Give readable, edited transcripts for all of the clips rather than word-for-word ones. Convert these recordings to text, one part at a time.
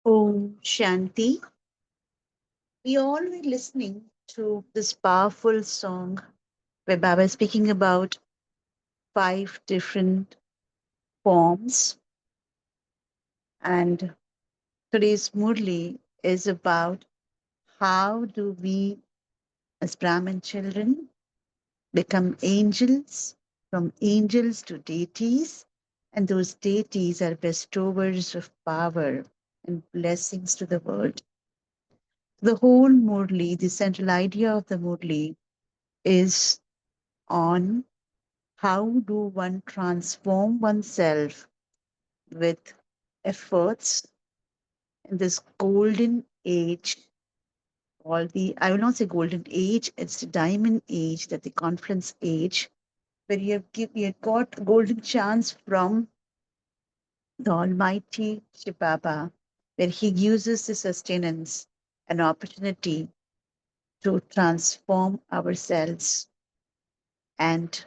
Om Shanti. We all were listening to this powerful song where Baba is speaking about five different forms. And today's Murli is about how do we, as Brahmin children, become angels, from angels to deities, and those deities are bestowers of power and blessings to the world. The whole Murli, the central idea of the Murli, is on how do one transform oneself with efforts in this golden age, all the I will not say golden age, it's the diamond age, that the conference age, where you have got golden chance from the Almighty Shibaba, where he uses the sustenance, an opportunity to transform ourselves and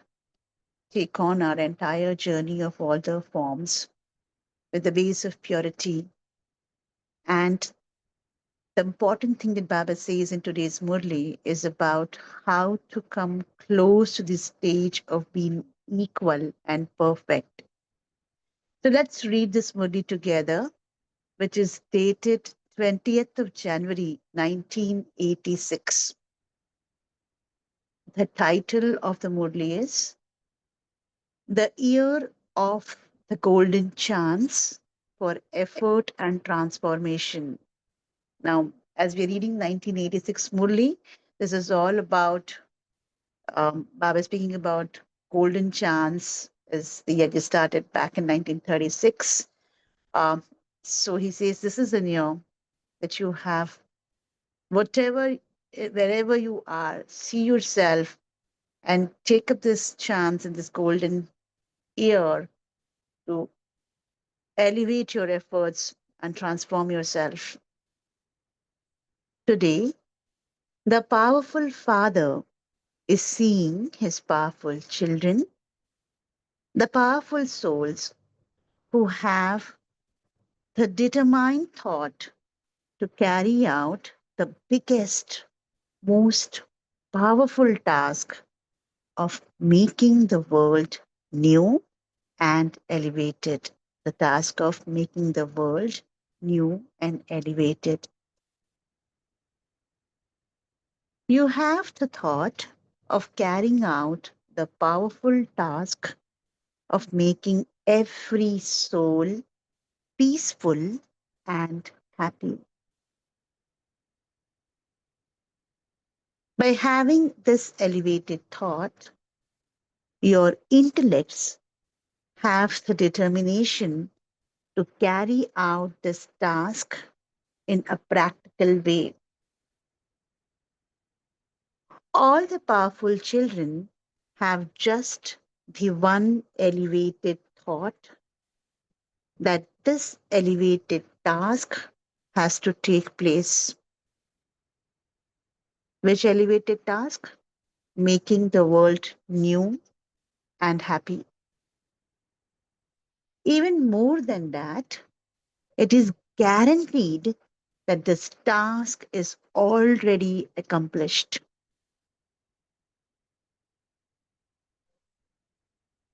take on our entire journey of all the forms with the base of purity. And the important thing that Baba says in today's Murli is about how to come close to this stage of being equal and perfect. So let's read this Murli together, which is dated 20th of January 1986. The title of the Murli is The Year of the Golden Chance for Effort and Transformation. Now, as we're reading 1986 Murli, this is all about Baba speaking about golden chance is the year you started back in 1936. Um, so he says this is a year that you have whatever, wherever you are, see yourself and take up this chance in this golden year to elevate your efforts and transform yourself. Today, the powerful father is seeing his powerful children, the powerful souls who have the determined thought to carry out the biggest, most powerful task of making the world new and elevated. The task of making the world new and elevated. You have the thought of carrying out the powerful task of making every soul peaceful and happy. By having this elevated thought, your intellects have the determination to carry out this task in a practical way. All the powerful children have just the one elevated thought that this elevated task has to take place. Which elevated task? Making the world new and happy. Even more than that, it is guaranteed that this task is already accomplished.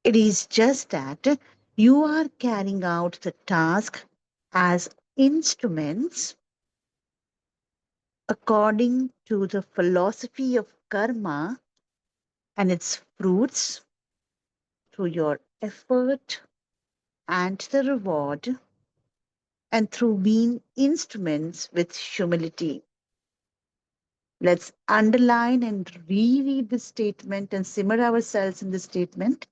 It is just that you are carrying out the task as instruments according to the philosophy of karma and its fruits through your effort and the reward, and through being instruments with humility. Let's underline and reread the statement and simmer ourselves in the statement.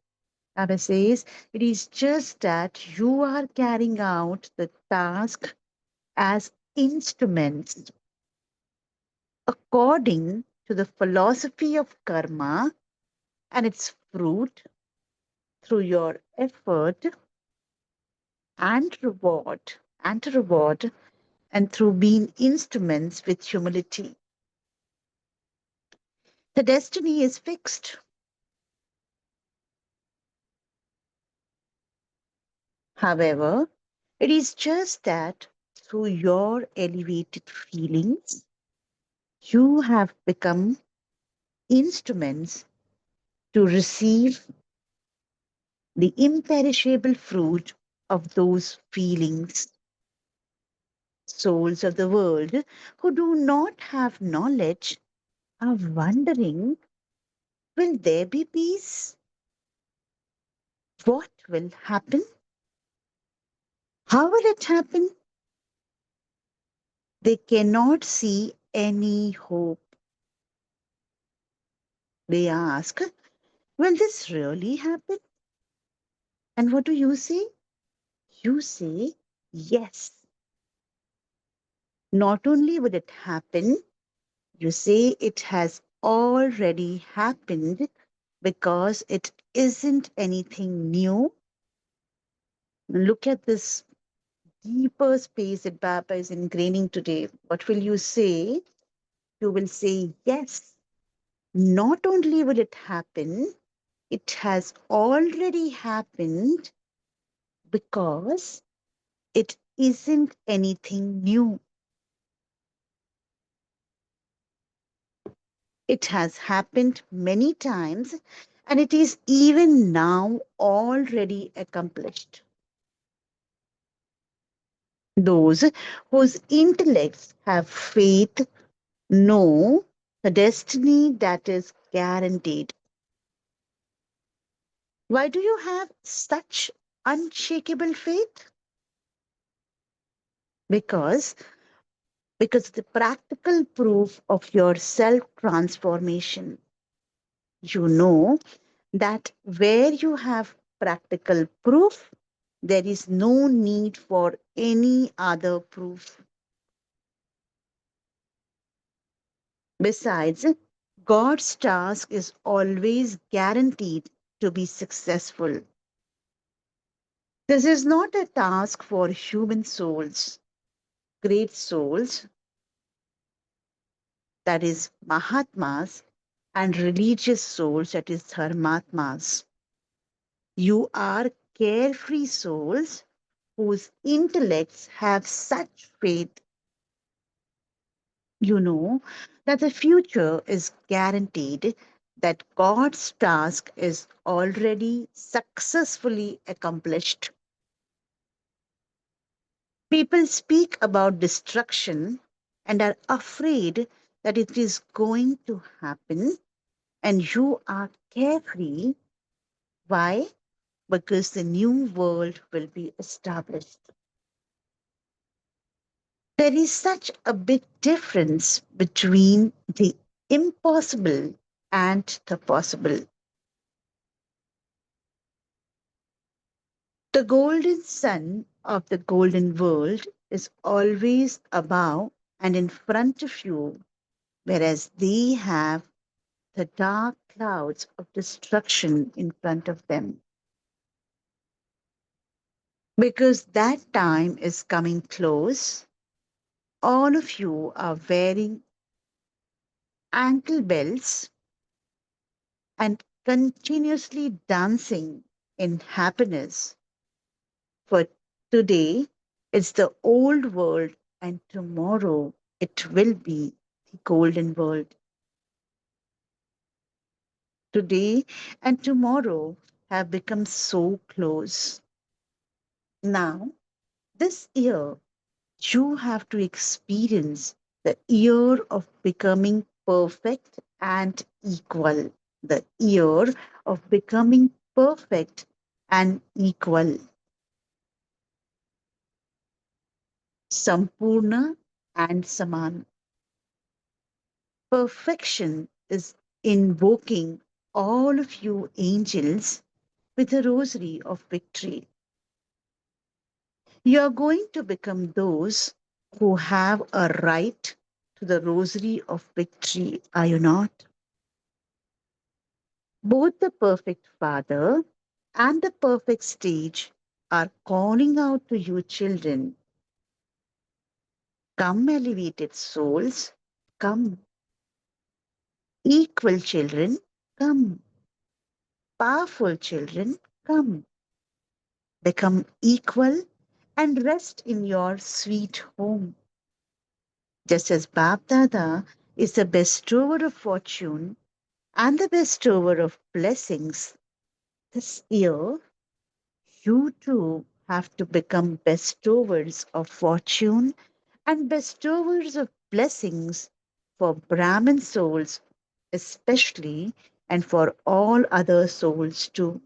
Abba says, it is just that you are carrying out the task as instruments according to the philosophy of karma and its fruit through your effort and reward and through being instruments with humility. The destiny is fixed. However, it is just that through your elevated feelings, you have become instruments to receive the imperishable fruit of those feelings. Souls of the world who do not have knowledge are wondering, will there be peace? What will happen? How will it happen? They cannot see any hope. They ask, will this really happen? And what do you say? You say, yes. Not only will it happen, you say it has already happened because it isn't anything new. Look at this deeper space that Baba is ingraining today. What will you say? You will say, yes. Not only will it happen, it has already happened because it isn't anything new. It has happened many times and it is even now already accomplished. Those whose intellects have faith know the destiny that is guaranteed. Why do you have such unshakable faith? Because the practical proof of your self transformation. You know that where you have practical proof, there is no need for any other proof. Besides, God's task is always guaranteed to be successful. This is not a task for human souls, great souls, that is Mahatmas, and religious souls, that is Dharmatmas. You are carefree souls whose intellects have such faith, you know, that the future is guaranteed, that God's task is already successfully accomplished. People speak about destruction and are afraid that it is going to happen, and you are carefree. Why? Because the new world will be established. There is such a big difference between the impossible and the possible. The golden sun of the golden world is always above and in front of you, whereas they have the dark clouds of destruction in front of them. Because that time is coming close, all of you are wearing ankle belts and continuously dancing in happiness. For today, it's the old world, and tomorrow it will be the golden world. Today and tomorrow have become so close. Now, this year, you have to experience the year of becoming perfect and equal. The year of becoming perfect and equal. Sampurna and Saman. Perfection is invoking all of you angels with a rosary of victory. You are going to become those who have a right to the rosary of victory, are you not? Both the perfect Father and the perfect stage are calling out to you, children. Come, elevated souls, come. Equal children, come. Powerful children, come. Become equal and rest in your sweet home. Just as Bab Dada is the bestower of fortune and the bestower of blessings, this year you too have to become bestowers of fortune and bestowers of blessings for Brahmin souls, especially, and for all other souls too.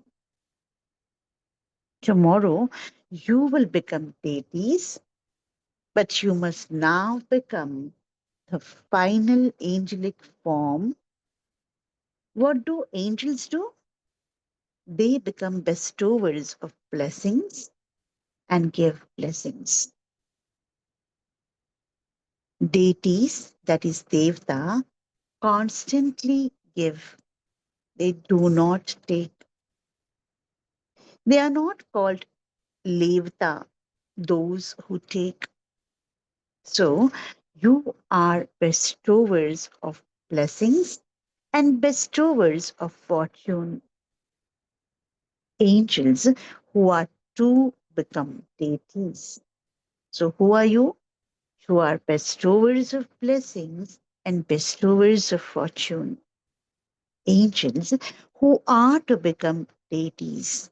Tomorrow you will become deities, but you must now become the final angelic form. What do angels do? They become bestowers of blessings and give blessings. Deities, that is Devta, constantly give. They do not take. They are not called Levta, those who take. So you are bestowers of blessings and bestowers of fortune. Angels who are to become deities. So who are you? You are bestowers of blessings and bestowers of fortune. Angels who are to become deities.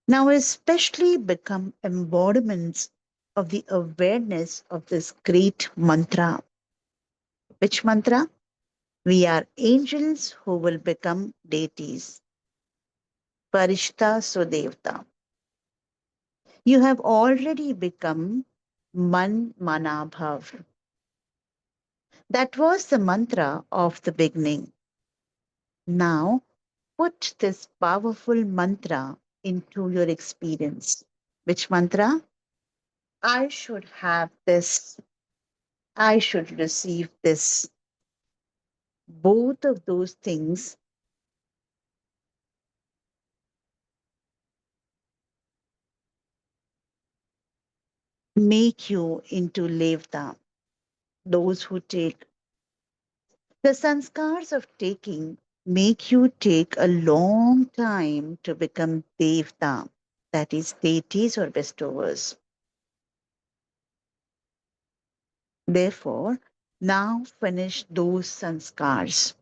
Now, especially become embodiments of the awareness of this great mantra. Which mantra? We are angels who will become deities. Parishta Sudevta. You have already become Man Manabhav. That was the mantra of the beginning. Now, put this powerful mantra into your experience. Which mantra? I should have this. I should receive this. Both of those things make you into Levta, those who take. The sanskars of taking make you take a long time to become Devta, that is, deities or bestowers. Therefore, now finish those sanskars.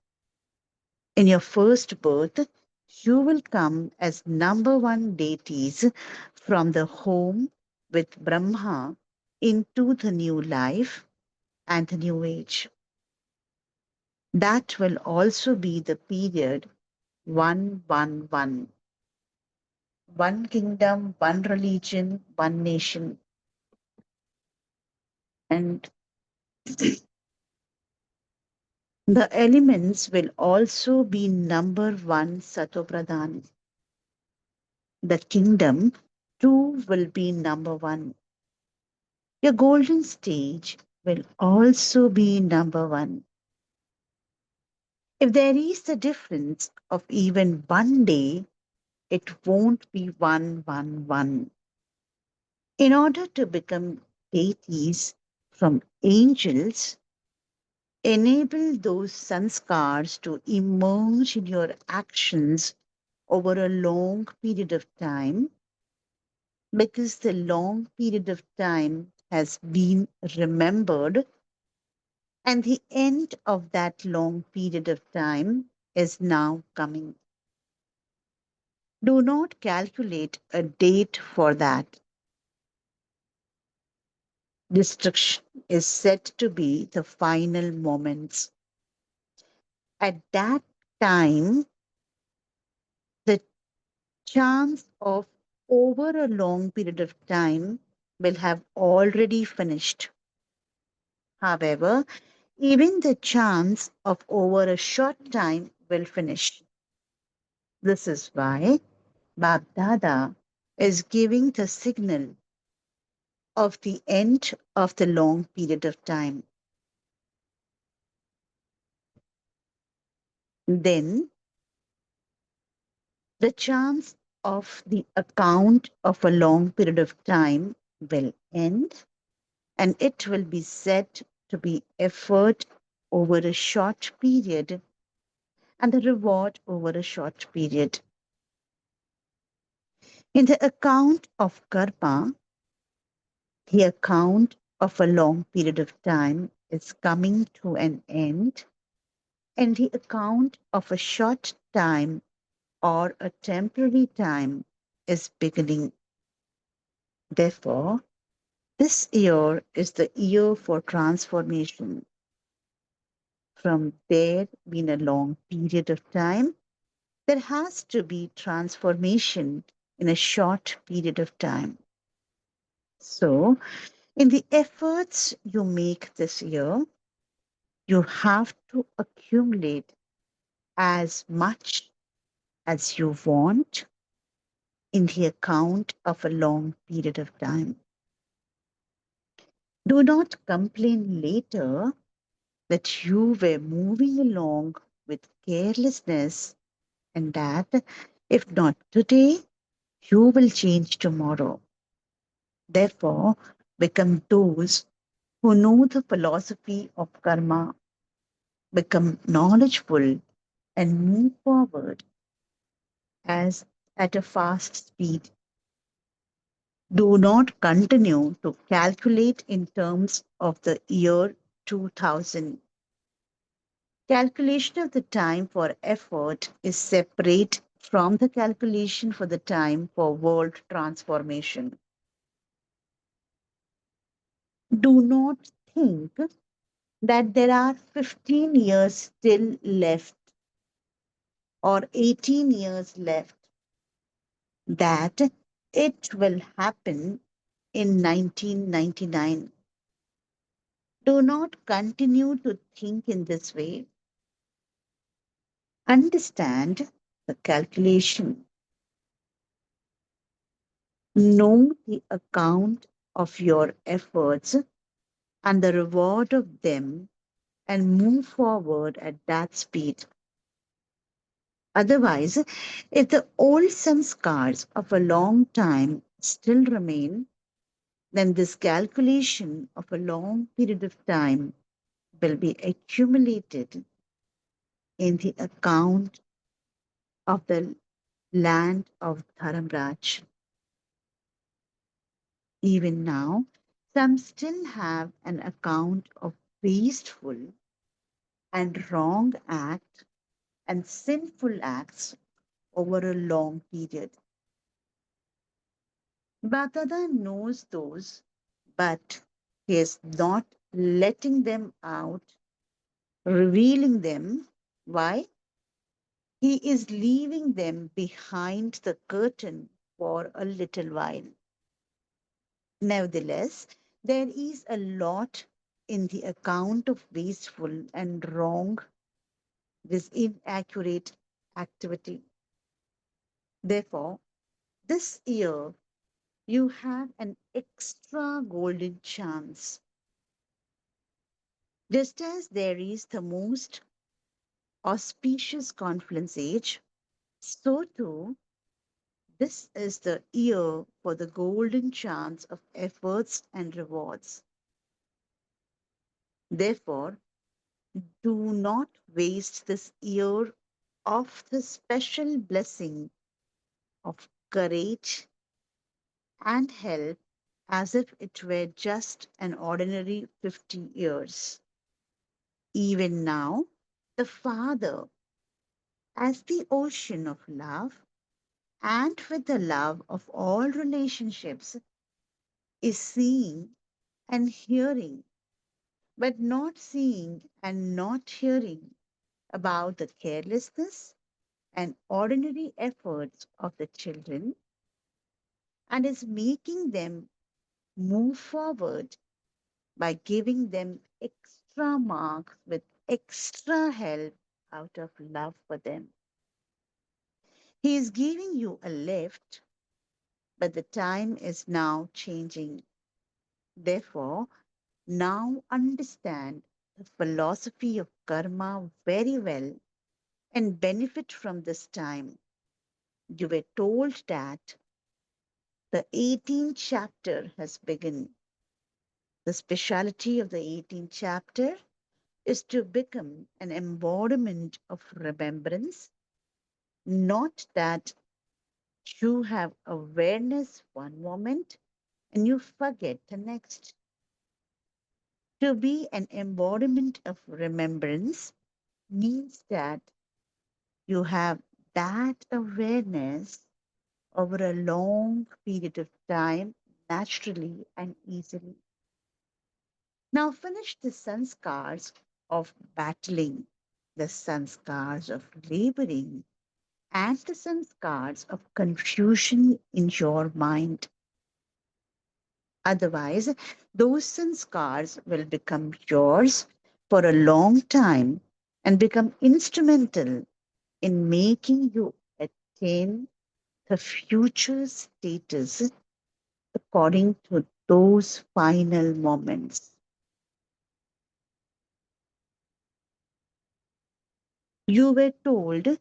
In your first birth, you will come as number one deities from the home with Brahma into the new life and the new age. That will also be the period 111. One kingdom, one religion, one nation. And the elements will also be number one Satopradhan. The kingdom too will be number one. Your golden stage will also be number one. If there is the difference of even one day, it won't be 111. In order to become deities from angels, enable those sanskars to emerge in your actions over a long period of time, because the long period of time has been remembered, and the end of that long period of time is now coming. Do not calculate a date for that. Destruction is said to be the final moments. At that time, the chance of over a long period of time will have already finished. However, even the chance of over a short time will finish. This is why Bab is giving the signal of the end of the long period of time. Then the chance of the account of a long period of time will end, and it will be said to be effort over a short period and the reward over a short period. In the account of karma, The account of a long period of time is coming to an end, and the account of a short time or a temporary time is beginning. Therefore, this year is the year for transformation. From there being a long period of time, there has to be transformation in a short period of time. So, in the efforts you make this year, you have to accumulate as much as you want in the account of a long period of time. Do not complain later that you were moving along with carelessness and that if not today, you will change tomorrow. Therefore, become those who know the philosophy of karma, become knowledgeable, and move forward as at a fast speed. Do not continue to calculate in terms of the year 2000. Calculation of the time for effort is separate from the calculation for the time for world transformation. Do not think that there are 15 years still left or 18 years left, that it will happen in 1999. Do not continue to think in this way. Understand the calculation. Know the account of your efforts and the reward of them and move forward at that speed. Otherwise, if the old samskars of a long time still remain, then this calculation of a long period of time will be accumulated in the account of the land of Dharamraj. Even now, some still have an account of wasteful and wrong act and sinful acts over a long period. Bhattada knows those, but he is not letting them out, revealing them. Why? He is leaving them behind the curtain for a little while. Nevertheless, there is a lot in the account of wasteful and wrong, this inaccurate activity. Therefore, this year you have an extra golden chance. Just as there is the most auspicious confluence age, so too this is the year for the golden chance of efforts and rewards. Therefore, do not waste this year of the special blessing of courage and help as if it were just an ordinary 50 years. Even now, the Father, as the ocean of love, and with the love of all relationships, is seeing and hearing, but not seeing and not hearing about the carelessness and ordinary efforts of the children, and is making them move forward by giving them extra marks with extra help out of love for them. He is giving you a lift, but the time is now changing. Therefore, now understand the philosophy of karma very well and benefit from this time. You were told that the 18th chapter has begun. The speciality of the 18th chapter is to become an embodiment of remembrance, not that you have awareness one moment and you forget the next. To be an embodiment of remembrance means that you have that awareness over a long period of time naturally and easily. Now finish the sanskars of battling, the sanskars of laboring, and the sanskars of confusion in your mind. Otherwise, those sanskars will become yours for a long time and become instrumental in making you attain the future status according to those final moments. You were told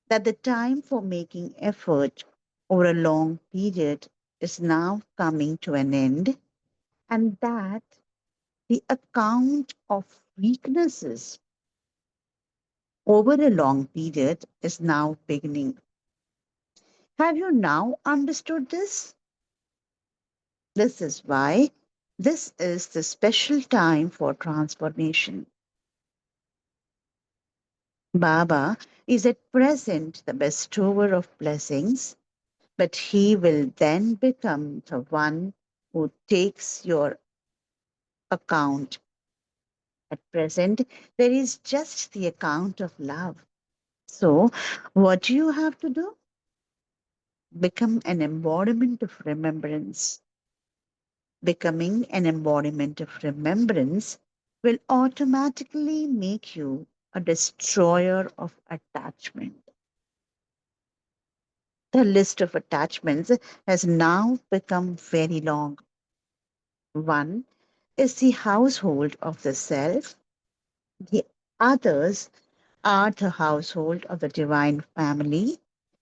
that the time for making effort over a long period is now coming to an end, and that the account of weaknesses over a long period is now beginning. Have you now understood this? This is why this is the special time for transformation. Baba is at present the bestower of blessings, but he will then become the one who takes your account. At present, there is just the account of love. So, what do you have to do? Become an embodiment of remembrance. Becoming an embodiment of remembrance will automatically make you a destroyer of attachment. The list of attachments has now become very long. One is the household of the self, the others are the household of the divine family,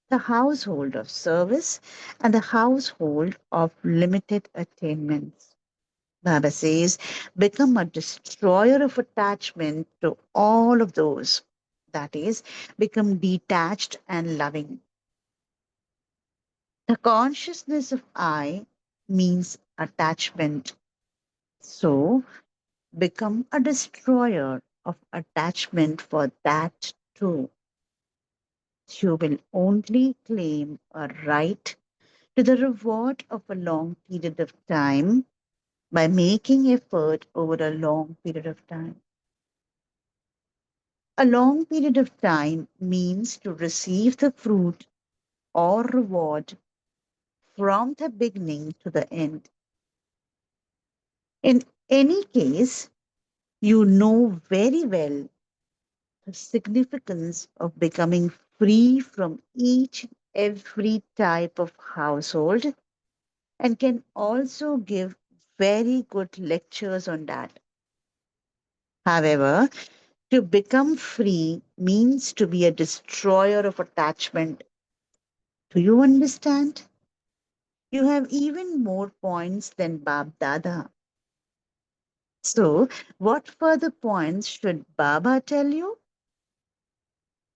the household of service, and the household of limited attainments. Baba says, become a destroyer of attachment to all of those. That is, become detached and loving. The consciousness of I means attachment. So, become a destroyer of attachment for that too. You will only claim a right to the reward of a long period of time by making effort over a long period of time. A long period of time means to receive the fruit or reward from the beginning to the end. In any case, you know very well the significance of becoming free from each every type of household and can also give very good lectures on that. However, to become free means to be a destroyer of attachment. Do you understand? You have even more points than Bab Dada. So, what further points should Baba tell you?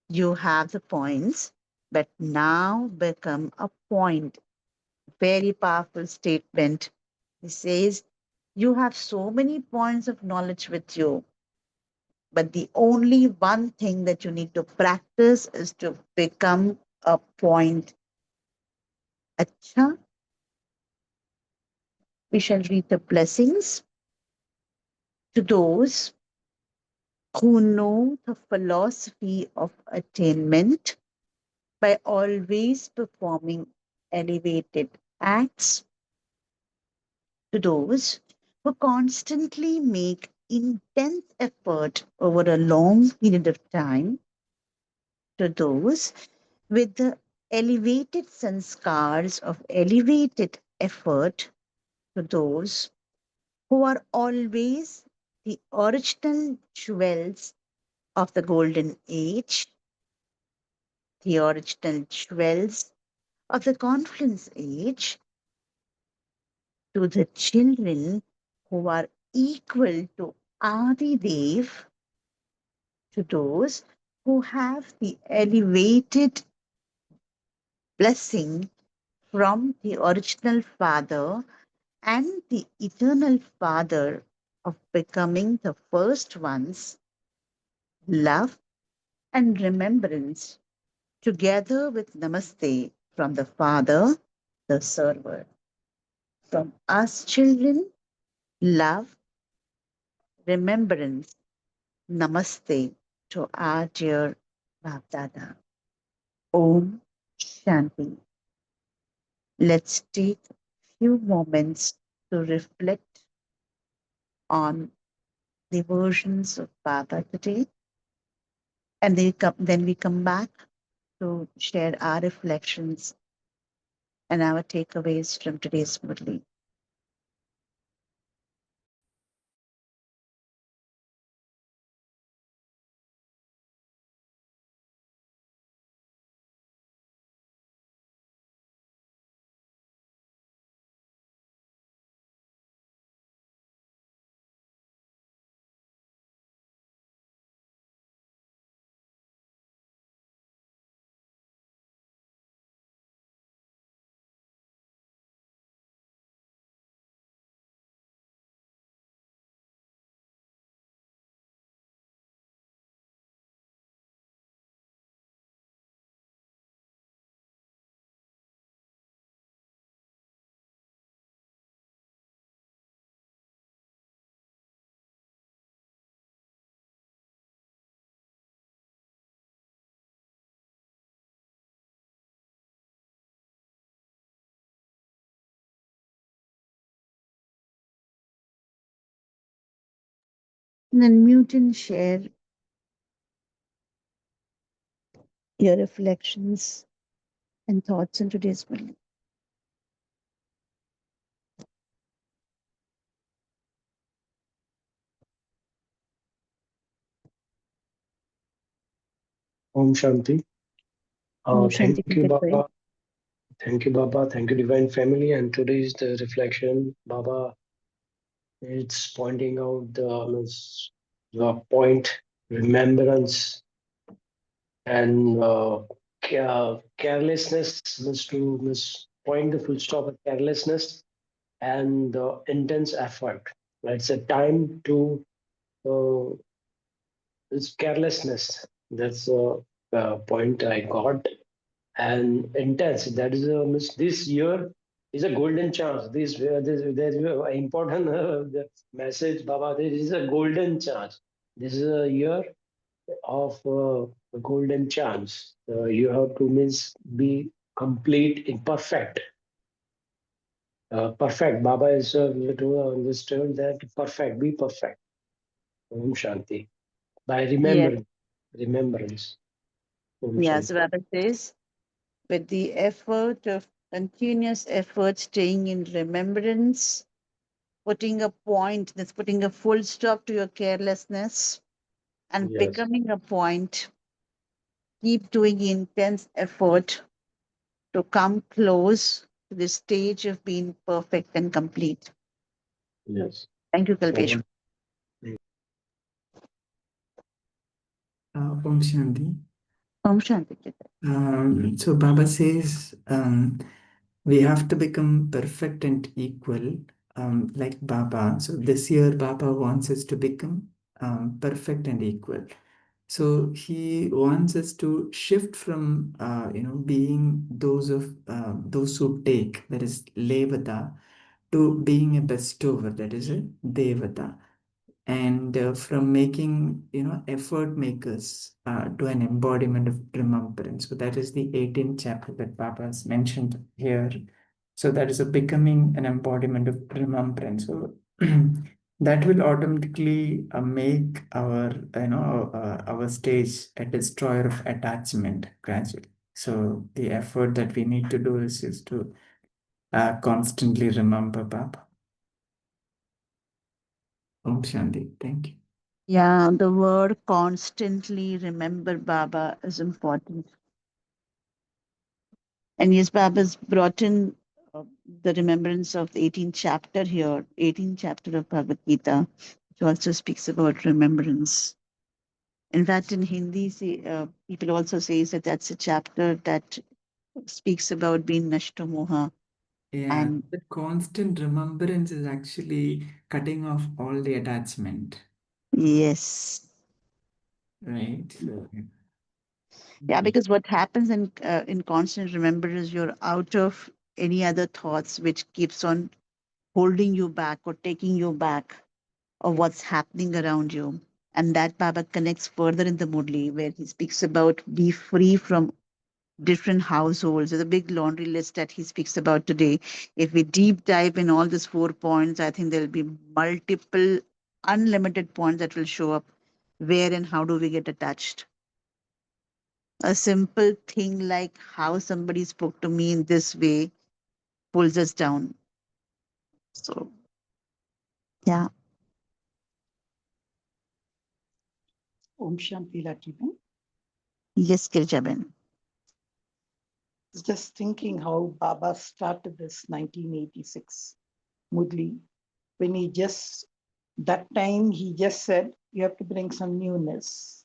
You have the points, but now become a point. Very powerful statement. He says, you have so many points of knowledge with you, but the only one thing that you need to practice is to become a point. Acha, we shall read the blessings to those who know the philosophy of attainment by always performing elevated acts, to those who constantly make intense effort over a long period of time, to those with the elevated sanskars of elevated effort, to those who are always the original jewels of the golden age, the original jewels of the confluence age, to the children who are equal to Adi Dev, to those who have the elevated blessing from the original Father and the eternal Father of becoming the first ones, love and remembrance, together with Namaste from the Father, the server. From us children, love, remembrance, Namaste to our dear Bapdada. Om Shanti. Let's take a few moments to reflect on the versions of Baba today, and then we come back to share our reflections and our takeaways from today's Murli. And then mute and share your reflections and thoughts on today's Murli. Om Shanti. Om Thank Shanti you, Baba. Baba. Thank you, Baba. Thank you, Divine Family. And today's the reflection, Baba. It's pointing out the point, remembrance, and carelessness. Means point the full stop at carelessness and intense effort. It's a time to uh, it's carelessness. That's a point I got. And intense. That is this year is a golden chance. This there's an important the message, Baba. There is a golden chance. This is a year of a golden chance. You have to means be complete, imperfect. Perfect. Baba is to understand that perfect. Be perfect. Om Shanti. By Yes, remembrance. Om yes, Shanti. Baba says, with the effort of continuous effort, staying in remembrance, putting a point, that's putting a full stop to your carelessness and Yes. becoming a point, keep doing intense effort to come close to the stage of being perfect and complete. Yes. Thank you, Kalpesh. So, Om Shanti. Om Shanti. So Baba says we have to become perfect and equal, like Baba. So this year, Baba wants us to become perfect and equal. So he wants us to shift from being those who take, that is Levata, to being a bestower, that is a Devata, and from making effort makers to an embodiment of remembrance. So that is the 18th chapter that Papa has mentioned here. So that is a becoming an embodiment of remembrance. So that will automatically make our stage a destroyer of attachment gradually. So the effort that we need to do is to constantly remember Papa. Om Shanti. Thank you. Yeah, the word constantly remember Baba is important. And yes, Baba's brought in the remembrance of the 18th chapter here, 18th chapter of Bhagavad Gita, which also speaks about remembrance. In fact, in Hindi, people also say that that's a chapter that speaks about being Nashto Moha, Yeah, And the constant remembrance is actually cutting off all the attachment, yes, right? So, yeah, mm, because what happens in constant remembrance, you're out of any other thoughts which keeps on holding you back or taking you back of what's happening around you. And that Baba connects further in the Murli, where he speaks about be free from different households. There's a big laundry list that he speaks about today. If we deep dive in all these 4 points, I think there'll be multiple, unlimited points that will show up. Where and how do we get attached? A simple thing like how somebody spoke to me in this way pulls us down. So, yeah. Om Shanti Lakiben. Yes, Kirjaben. Just thinking how Baba started this 1986 Murli, when that time he just said, you have to bring some newness.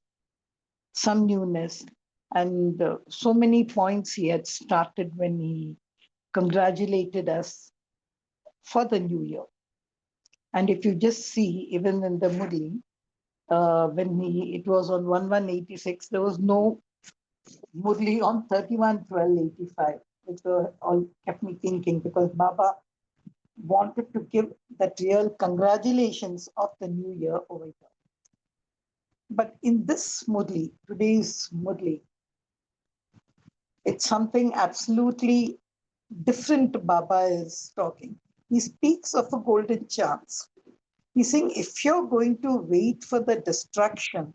And so many points he had started when he congratulated us for the new year. And if you just see, even in the Murli, when it was on 1186, there was no Murli on 31/12/85, which all kept me thinking, because Baba wanted to give that real congratulations of the new year over here. But in this Murli, today's Murli, it's something absolutely different. Baba is talking. He speaks of a golden chance. He's saying, if you're going to wait for the destruction,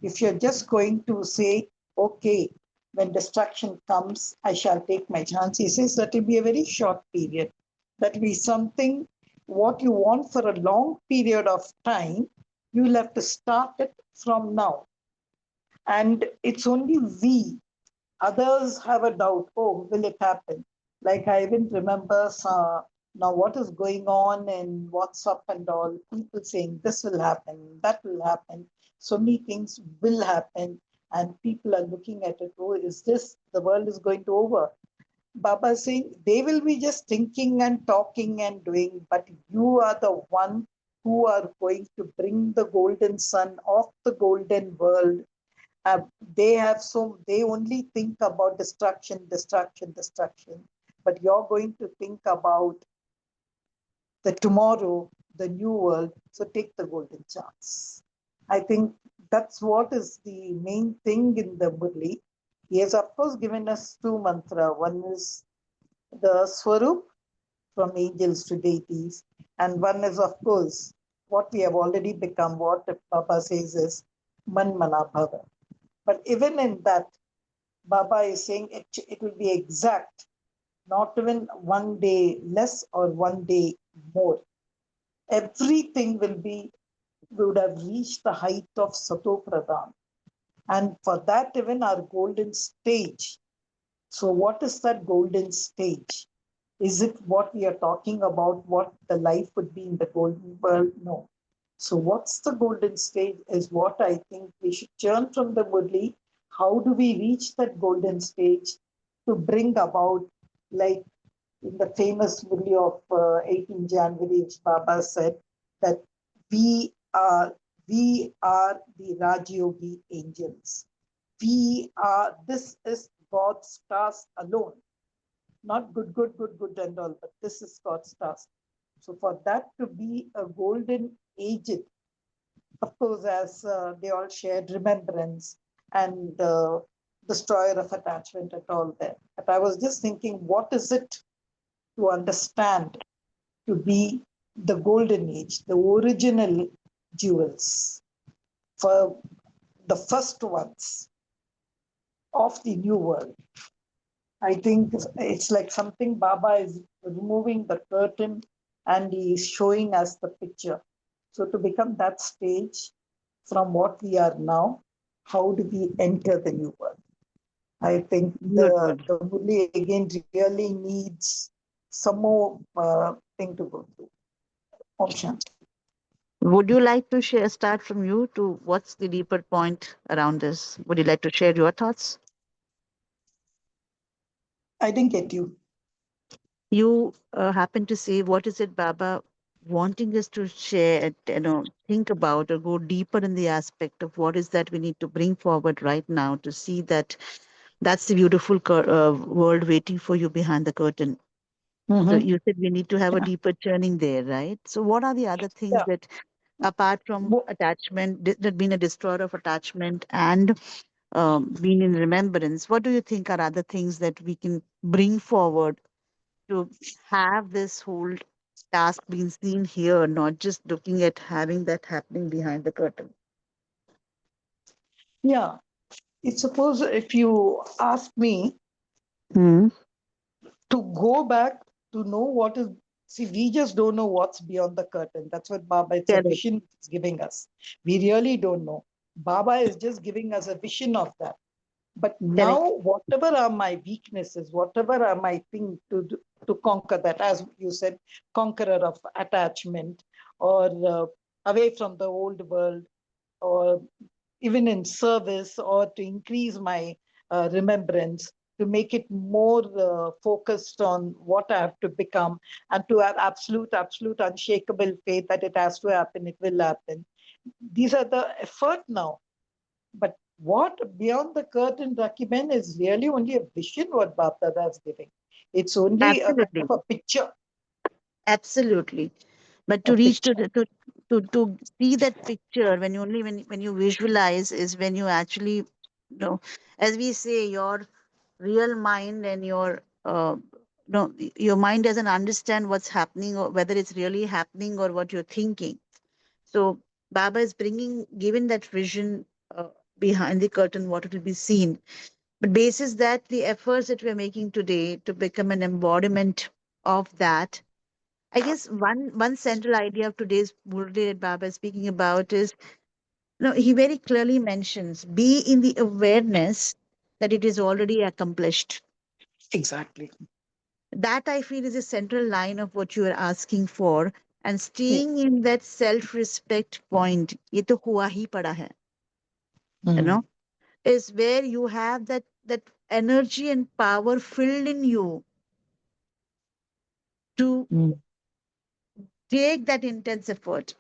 if you're just going to say, okay, when destruction comes, I shall take my chance, he says that will be a very short period. That will be something, what you want for a long period of time, you'll have to start it from now. And it's only we, others have a doubt, oh, will it happen? Like I even remember now what is going on in WhatsApp and all, people saying this will happen, that will happen. So many things will happen, and people are looking at it, oh, is this, the world is going to over? Baba is saying they will be just thinking and talking and doing, but you are the one who are going to bring the golden sun of the golden world. They only think about destruction, but you're going to think about the tomorrow, the new world. So take the golden chance. I think that's what is the main thing in the Murli. He has, of course, given us two mantra. One is the Swarup, from angels to deities, and one is, of course, what we have already become. What Baba says is Man Mana Bhava. But even in that, Baba is saying it will be exact, not even one day less or one day more. Everything would have reached the height of Sato Pradhan. And for that, even our golden stage. So, what is that golden stage? Is it what we are talking about, what the life would be in the golden world? No. So, what's the golden stage is what I think we should churn from the Murli. How do we reach that golden stage to bring about, like in the famous Murli of 18 January, which Baba said that we are the Rajyogi angels. This is God's task alone, not good, and all, but this is God's task. So for that to be a golden agent, of course, as they all shared remembrance and destroyer of attachment and all that. But I was just thinking, what is it to understand to be the golden age, the original jewels, for the first ones of the new world? I think it's like something Baba is removing the curtain and he is showing us the picture. So to become that stage from what we are now, how do we enter the new world? I think Beautiful. the Murli again really needs some more thing to go through. Om Shanti. Would you like to share, start from you to what's the deeper point around this? Would you like to share your thoughts? I didn't get you. You happen to say, what is it, Baba, wanting us to share, think about or go deeper in the aspect of what is that we need to bring forward right now to see that that's the beautiful world waiting for you behind the curtain. So Mm-hmm. you said we need to have a Yeah. deeper churning there, right? So what are the other things Yeah. that, apart from Wo- attachment, that being a destroyer of attachment and being in remembrance, what do you think are other things that we can bring forward to have this whole task being seen here, not just looking at having that happening behind the curtain? Yeah. It's suppose if you ask me Hmm. to go back to know what is, see, we just don't know what's beyond the curtain. That's what Baba, it's a Correct. vision it's giving us. We really don't know. Baba is just giving us a vision of that. But Correct. now, whatever are my weaknesses, whatever are my thing to conquer that, as you said, conqueror of attachment, or away from the old world, or even in service, or to increase my remembrance, to make it more focused on what I have to become, and to have absolute, unshakable faith that it has to happen, it will happen. These are the effort now. But what beyond the curtain, Rakiben, is really only a vision what Bap Dada is giving. It's only a kind Absolutely. of a picture, Absolutely. But a to reach picture. to see that picture, when you only when you visualize is when you actually, as we say, your real mind and your no your mind doesn't understand what's happening or whether it's really happening or what you're thinking. So Baba is bringing, given that vision, behind the curtain, what it will be seen. But basis that, the efforts that we're making today to become an embodiment of that, I guess one central idea of today's Murli that Baba is speaking about is, he very clearly mentions, be in the awareness that it is already accomplished. Exactly. That I feel is a central line of what you are asking for, and Yes. staying in that self-respect point. ये तो हुआ ही पड़ा है, you Mm, know, is where you have that energy and power filled in you to mm, take that intense effort.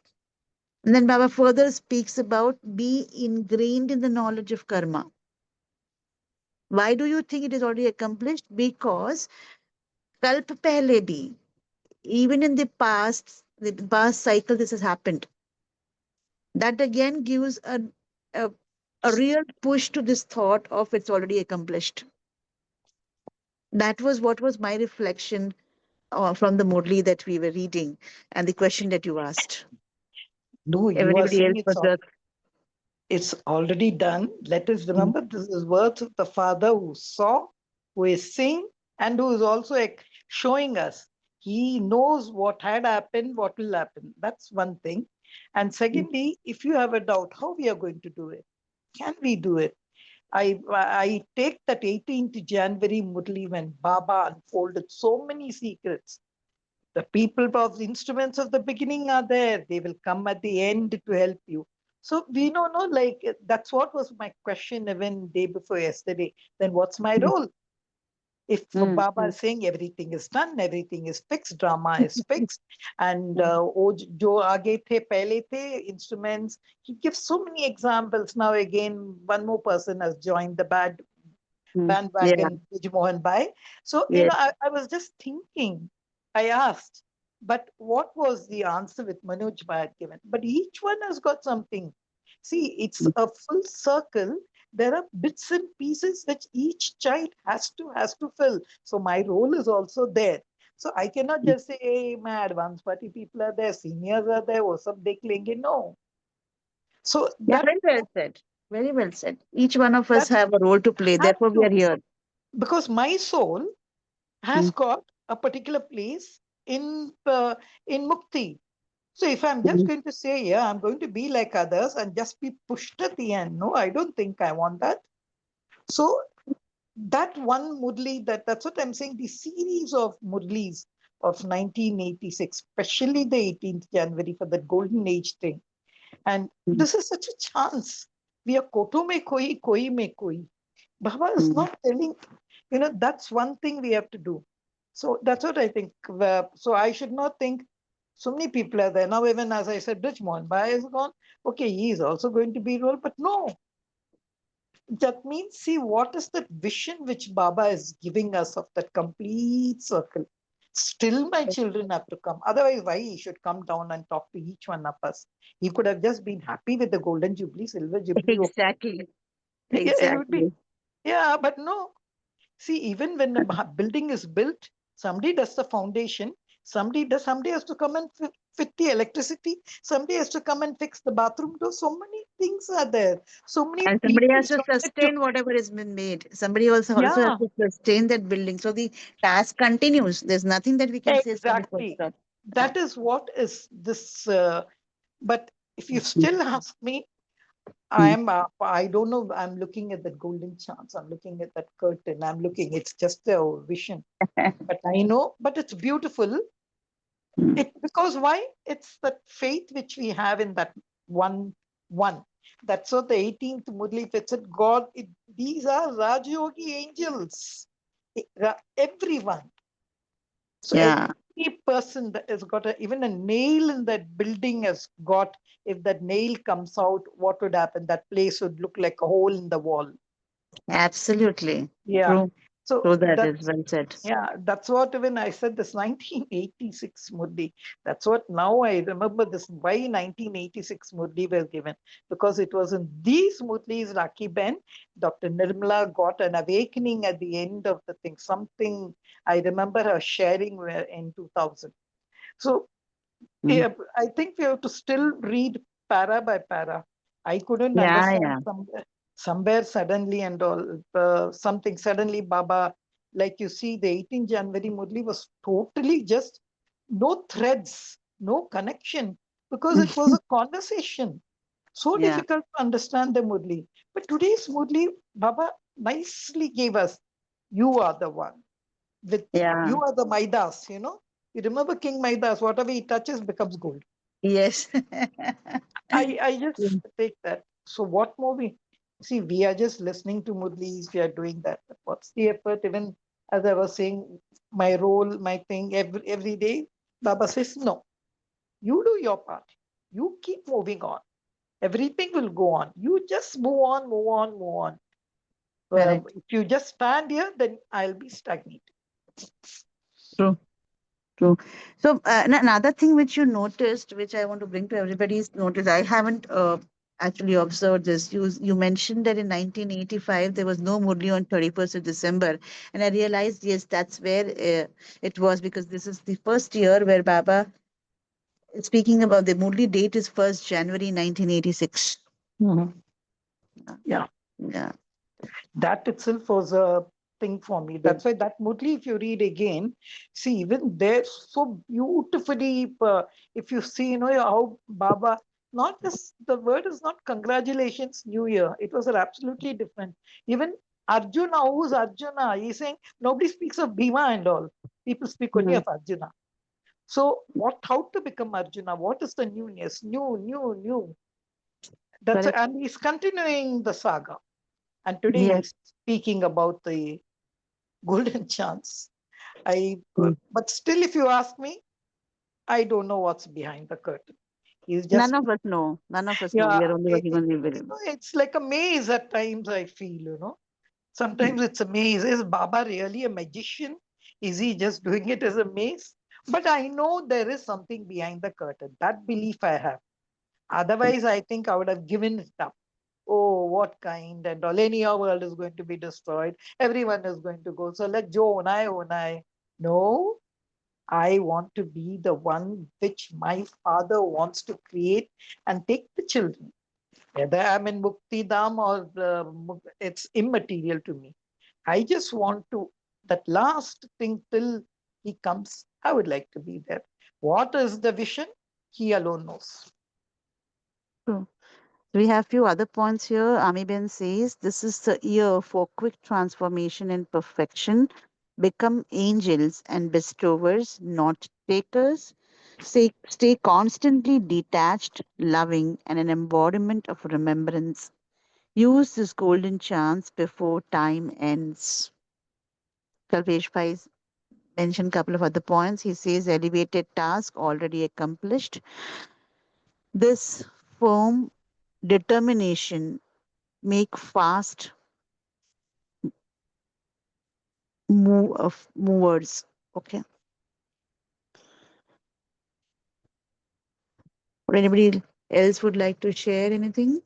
And then Baba further speaks about be ingrained in the knowledge of karma. Why do you think it is already accomplished? Because kalp pehle bhi, even in the past cycle, this has happened. That again gives a, a real push to this thought of it's already accomplished. That was what was my reflection from the Murli that we were reading and the question that you asked. no, you are Everybody saying else was just, it's already done. Let us mm, remember this is words of the Father who saw, who is seeing, and who is also showing us. He knows what had happened, what will happen. That's one thing. And mm, secondly, if you have a doubt how we are going to do it, can we do it? I take that 18th January Murli when Baba unfolded so many secrets. The people of the instruments of the beginning are there. They will come at the end to help you. So we don't know, like that's what was my question even day before yesterday. Then what's my mm, role? If mm, Baba mm, is saying everything is done, everything is fixed, drama is fixed, and wo jo aage the pehle the instruments, he gives so many examples. Now again, one more person has joined the mm. Yeah, bandwagon, Mohan Bhai. So, yes. I was just thinking, I asked, but what was the answer with Manoj Bhai had given? But each one has got something. See, it's Mm, a full circle. There are bits and pieces which each child has to fill. So my role is also there. So I cannot mm. just say, hey, my advanced party people are there, seniors are there, or sab dekh lenge. No. So Yeah, that very well said. Very well said. Each one of us that have a role to play. have Therefore, we are to, here. because my soul has Mm, got a particular place in mukti. So if I'm just mm, going to say, yeah, I'm going to be like others and just be pushed at the end, no, I don't think I want that. So that one Murli, that's what I'm saying, the series of Murlis of 1986, especially the 18th January for the golden age thing. And mm, this is such a chance. We are koto mein koi mein koi. Baba is mm. not telling, that's one thing we have to do. So that's what I think. So I should not think so many people are there. Now, even as I said, Rich Mohan Bhai is gone. Okay, he is also going to be role, but no, that means, see, what is that vision which Baba is giving us of that complete circle? Still, my children have to come. Otherwise, why he should come down and talk to each one of us? He could have just been happy with the golden jubilee, silver jubilee. Okay. Exactly. Yeah, it would be. Exactly. Yeah, but no. See, even when a building is built, somebody does the foundation, somebody has to come and fit the electricity, somebody has to come and fix the bathroom door. So many things are there. So many And somebody people has to from it to, sustain whatever has been made. Somebody also has yeah, to sustain that building. So the task continues. There's nothing that we can say is going to exactly. stop. That is what is this. But if you Mm. still ask me, Mm. I don't know. I'm looking at that golden chance. I'm looking at that curtain. I'm looking. It's just a vision. But I know, but it's beautiful. Mm. It because why? It's that faith which we have in that one. That's what the 18th Murli it said, God, these are Rajyogi angels. Everyone. So Yeah, every person that has got even a nail in that building has got, if that nail comes out, what would happen? That place would look like a hole in the wall. absolutely. Yeah. True. So True, that is that's well said. yeah, that's what when I said this 1986 Murli. That's what now I remember this why 1986 Murli was given. Because it was in these Murlis, Raki Ben, Dr. Nirmala got an awakening at the end of the thing. Something I remember her sharing in 2000. So Mm. yeah, I think we have to still read para by para. I couldn't Yeah, understand yeah. somewhere suddenly and all something suddenly Baba, like you see, the 18th January Murli was totally just no threads, no connection, because it was a conversation. So Yeah, difficult to understand the Murli. But today's Murli, Baba nicely gave us, you are the one with yeah. you are the Maidas, you know. You remember King Maidas, whatever he touches becomes gold. Yes. I just take that. So what more we see, we are just listening to Murlis, we are doing that. But what's the effort? Even as I was saying, my role, my thing every day, Baba says, no, you do your part. You keep moving on. Everything will go on. You just move on, move on, move on. Correct. If you just stand here, then I'll be stagnant. True. True. So another thing which you noticed, which I want to bring to everybody's notice, I haven't actually observed this. You mentioned that in 1985 there was no Murli on 31st of December, and I realized yes, that's where it was because this is the first year where Baba, speaking about the Murli date, is 1st January 1986. Mhm. Yeah. Yeah. That itself was a thing for me. Yeah. That's why that Murli, if you read again, see, even there so beautifully, if you see, you know, how Baba, not just the word is not congratulations, New Year. It was absolutely different. Even Arjuna, who's Arjuna? He's saying nobody speaks of Bhima and all. People speak only Mm. of Arjuna. So, how to become Arjuna? What is the newness? New. That's Correct. and he's continuing the saga. And today Yes. he's speaking about the golden chance. Mm. But still, if you ask me, I don't know what's behind the curtain. He's None just, of us know. None of us know. yeah, We are only working on the video. it's like a maze at times, I feel, Sometimes it's a maze. Is Baba really a magician? Is he just doing it as a maze? But I know there is something behind the curtain. That belief I have. Otherwise, I think I would have given it up. Oh, what kind and all. Any our world is going to be destroyed. Everyone is going to go. So let Joe and I own I. No, I want to be the one which my father wants to create and take the children. Whether I'm in Mukti Dham or it's immaterial to me. I just want to, that last thing till he comes, I would like to be there. What is the vision? He alone knows. True. We have few other points here. Amiben says this is the year for quick transformation and perfection. Become angels and bestowers, not takers. Stay constantly detached, loving, and an embodiment of remembrance. Use this golden chance before time ends. Kalpesh Bhai, mention a couple of other points. He says elevated task already accomplished. This firm determination make fast move of movers. Okay. Or anybody else would like to share anything?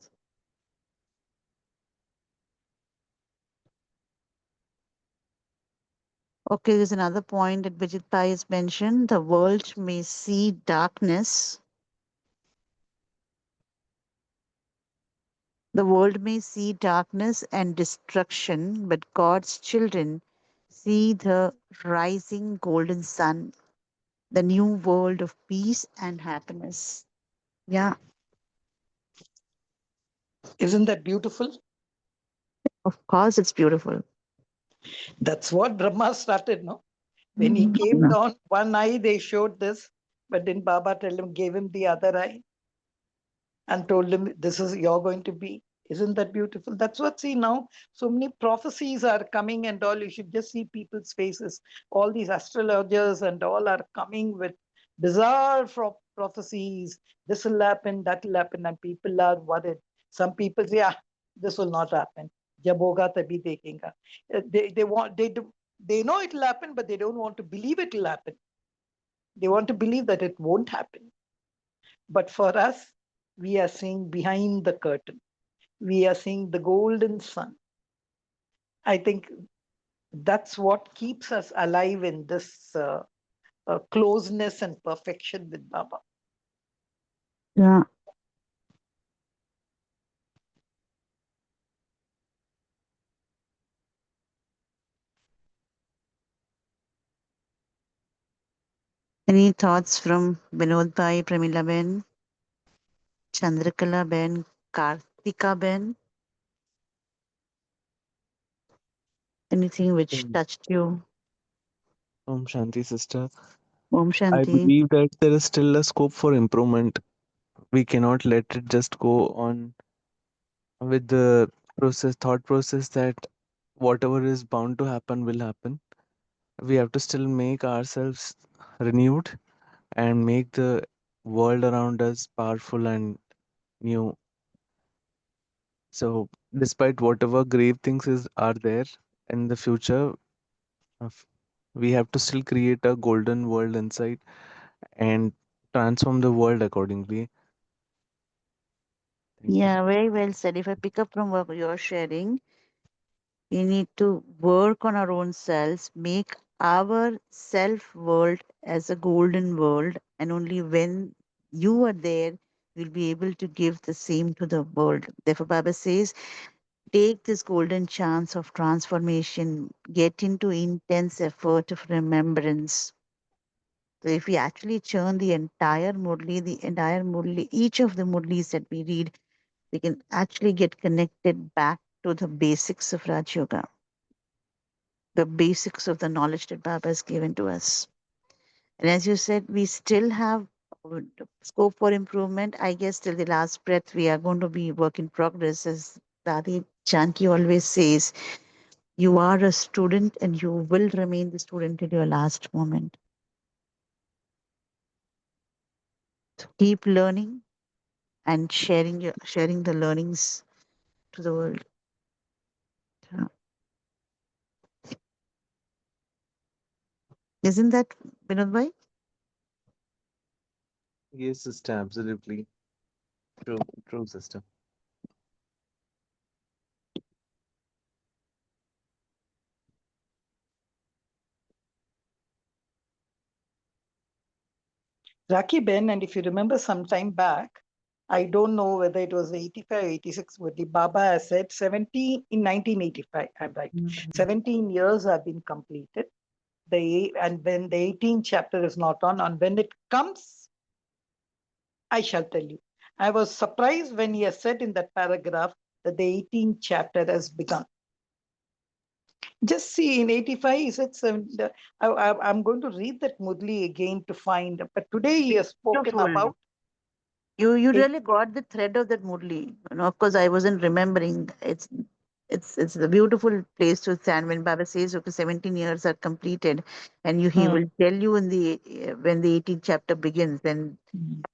Okay, there's another point that Vijit Pai has mentioned. The world may see darkness. The world may see darkness and destruction, but God's children see the rising golden sun, the new world of peace and happiness. Yeah, Isn't that beautiful? of course, it's beautiful. That's what Brahma started, no? When he came Yeah. down, one eye they showed this, but then Baba told him, gave him the other eye and told him, this is you're going to be. Isn't that beautiful? That's what, see now, so many prophecies are coming and all. You should just see people's faces. All these astrologers and all are coming with bizarre prophecies. This will happen, that will happen, and people are worried. Some people say, ah, this will not happen. Jab hoga tabhi dekhenga. They know it will happen, but they don't want to believe it will happen. They want to believe that it won't happen. But for us, we are seeing behind the curtain. We are seeing the golden sun. I think that's what keeps us alive in this closeness and perfection with Baba. Yeah. Any thoughts from Vinod Bhai, Pramila Ben, Chandrakala Ben, Kartika Ben? Anything which Um, touched you? Shanti sister, Om I Shanti. believe that there is still a scope for improvement. We cannot let it just go on with the thought process that whatever is bound to happen will happen. We have to still make ourselves renewed and make the world around us powerful and new. So, despite whatever grave things are there in the future, of- we have to still create a golden world inside and transform the world accordingly. Thank you. Yeah, very well said. If I pick up from what you're sharing, we need to work on our own selves, make our self world as a golden world, and only when you are there, you'll be able to give the same to the world. Therefore, Baba says, take this golden chance of transformation, get into intense effort of remembrance. So, if we actually churn the entire Murli, each of the Murlis that we read, we can actually get connected back to the basics of Raj Yoga, the basics of the knowledge that Baba has given to us. And as you said, we still have scope for improvement. I guess till the last breath, we are going to be work in progress. As Dadi Janki always says, you are a student and you will remain the student till your last moment. So keep learning and sharing the learnings to the world. Yeah. Isn't that Vinod bhai? Yes, sister, absolutely. True, true, sister. Raki Ben, and if you remember some time back, I don't know whether it was 85 or 86, but the Baba has said 17 in 1985, I'm right. Mm. 17 years have been completed. And when the 18th chapter is not on, and when it comes, I shall tell you. I was surprised when he has said in that paragraph that the 18th chapter has begun. Just see in 85, he said, I'm going to read that Murli again to find, but today he has spoken Beautiful. about You it. really got the thread of that Murli. Of course, I wasn't remembering. It's It's a beautiful place to stand when Baba says, okay, 17 years are completed, and he will tell you in the when the 18th chapter begins. And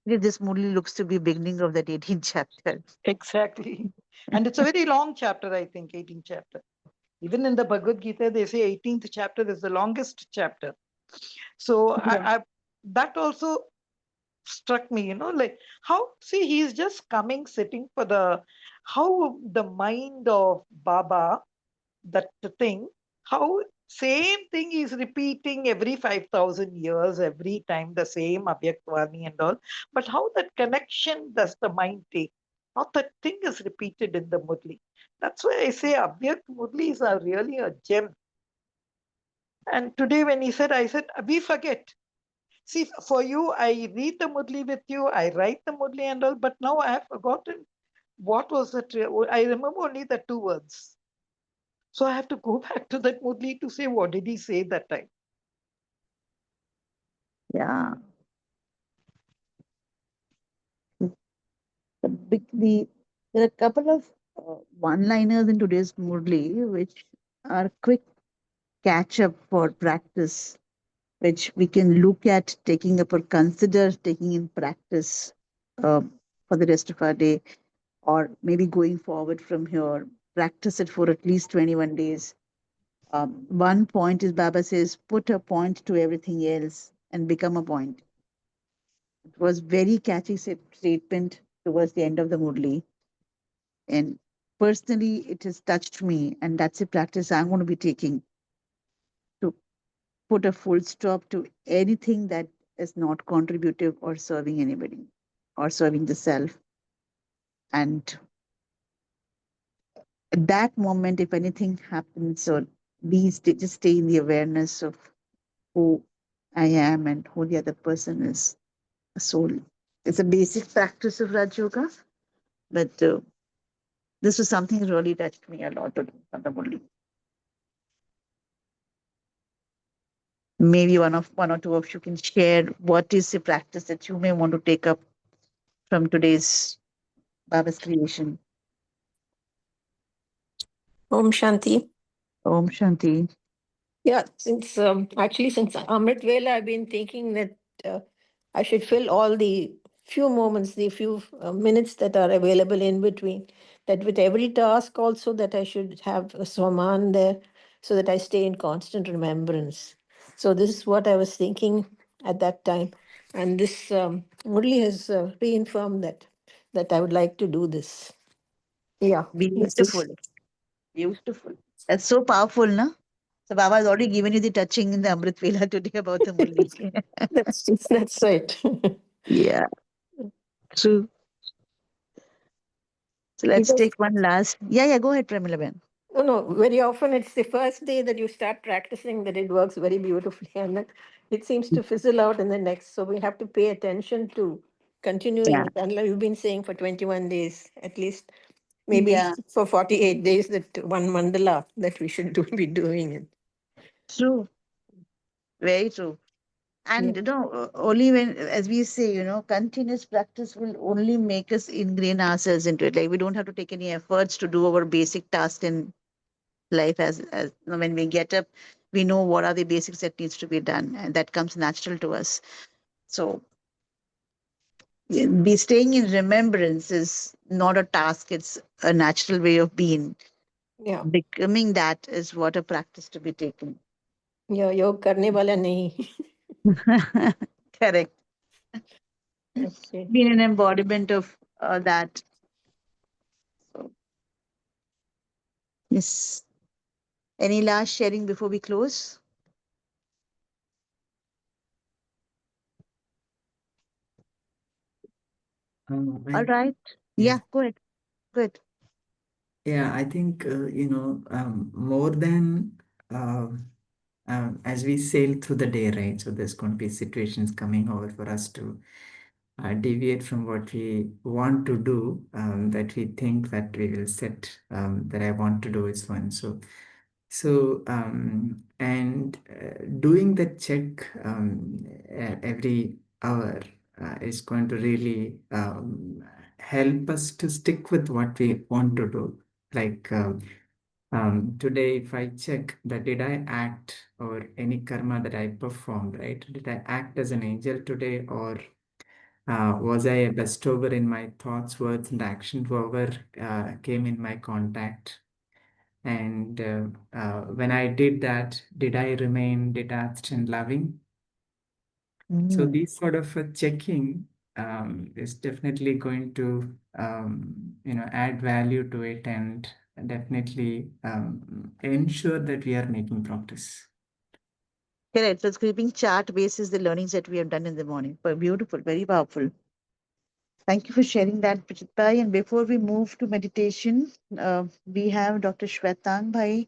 this Murli looks to be beginning of that 18th chapter. Exactly. And it's a very long chapter, I think, 18th chapter. Even in the Bhagavad Gita, they say 18th chapter is the longest chapter. So Yeah. that also struck me, like how, see, he's just coming, sitting for how the mind of Baba, that thing, how same thing is repeating every 5,000 years, every time the same Abhyaktwani and all. But how that connection does the mind take? How that thing is repeated in the Murli. That's why I say Abhyakt Murlis are really a gem. And today when he said, I said, we forget. See, for you, I read the Murli with you, I write the Murli and all, but now I have forgotten what was that. I remember only the two words. So I have to go back to that Murli to say, what did he say that time? Yeah. There are a couple of one-liners in today's Murli which are quick catch up for practice, which we can look at taking up or consider taking in practice uh, for the rest of our day, or maybe going forward from here. Practice it for at least 21 days. One point is Baba says, put a point to everything else and become a point. It was very catchy statement towards the end of the Murli. And personally, it has touched me. And that's a practice I'm going to be taking to put a full stop to anything that is not contributive or serving anybody or serving the self. And at that moment, if anything happens, or just stay in the awareness of who I am and who the other person is, a soul. It's a basic practice of Raj Yoga, but this was something that really touched me a lot today, Murli. Maybe one or two of you can share what is the practice that you may want to take up from today's Baba's creation. Om Shanti. Om Shanti. Yeah, since since Amrit Vela, I've been thinking that I should fill all the few moments, the few minutes that are available in between. That with every task, also that I should have a Swaman there, so that I stay in constant remembrance. So this is what I was thinking at that time, and this Murli has reaffirmed that I would like to do this. Yeah, this Beautiful. is Beautiful. That's so powerful, no? So Baba has already given you the touching in the Amrit Vela today about the Murli. that's right. Yeah, true. So let's Because take one last. Yeah, yeah, go ahead, Pramila Ben. no, no, very often it's the first day that you start practicing that it works very beautifully, and then it seems to fizzle out in the next. So we have to pay attention to continuing Yeah. it. And like you've been saying for 21 days, at least maybe Yeah, for 48 days, that one mandala that we should be doing it. true. Very true. Yeah. And only when, as we say, continuous practice will only make us ingrain ourselves into it. Like we don't have to take any efforts to do our basic tasks in life. When we get up, we know what are the basics that needs to be done, and that comes natural to us. So be staying in remembrance is not a task; it's a natural way of being. Yeah. Becoming that is what a practice to be taken. योग करने वाला नहीं. Correct. Okay. Being an embodiment of that. So, yes. Any last sharing before we close? All I, right. yeah. Yeah, go ahead. Good. Yeah, I think, more than as we sail through the day, right? So there's going to be situations coming over for us to deviate from what we want to do, that we think that we will set, that I want to do is one. And doing the check every hour is going to really help us to stick with what we want to do. Like Today, if I check that did I act or any karma that I performed, right? Did I act as an angel today, or was I a bestower in my thoughts, words, and action, whoever came in my contact? And when I did that, did I remain detached and loving? So Mm. these sort of checking is definitely going to add value to it, and definitely ensure that we are making progress. Correct. So it's keeping chart basis the learnings that we have done in the morning. But beautiful, very powerful. Thank you for sharing that, Prijit Bhai. And before we move to meditation, we have Dr. Shwetang Bhai,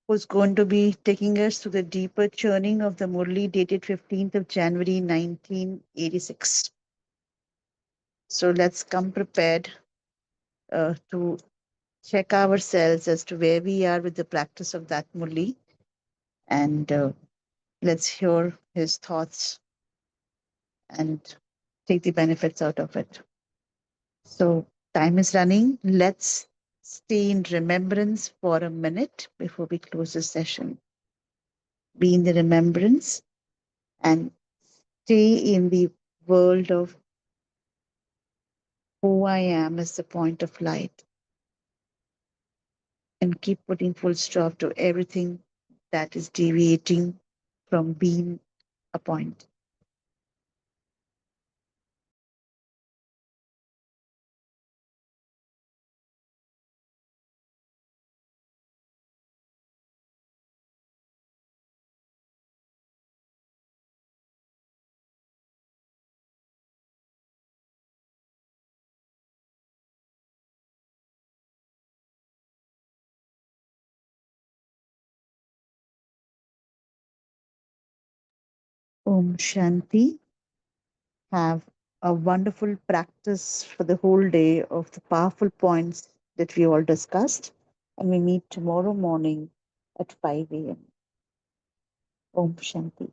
who's going to be taking us to the deeper churning of the Murli dated 15th of January 1986. So let's come prepared to check ourselves as to where we are with the practice of that Murli. And let's hear his thoughts and take the benefits out of it. So, time is running. Let's stay in remembrance for a minute before we close the session. Be in the remembrance and stay in the world of who I am as the point of light, and keep putting full stop to everything that is deviating from being a point. Om Shanti. Have a wonderful practice for the whole day of the powerful points that we all discussed. And we meet tomorrow morning at 5 a.m. Om Shanti.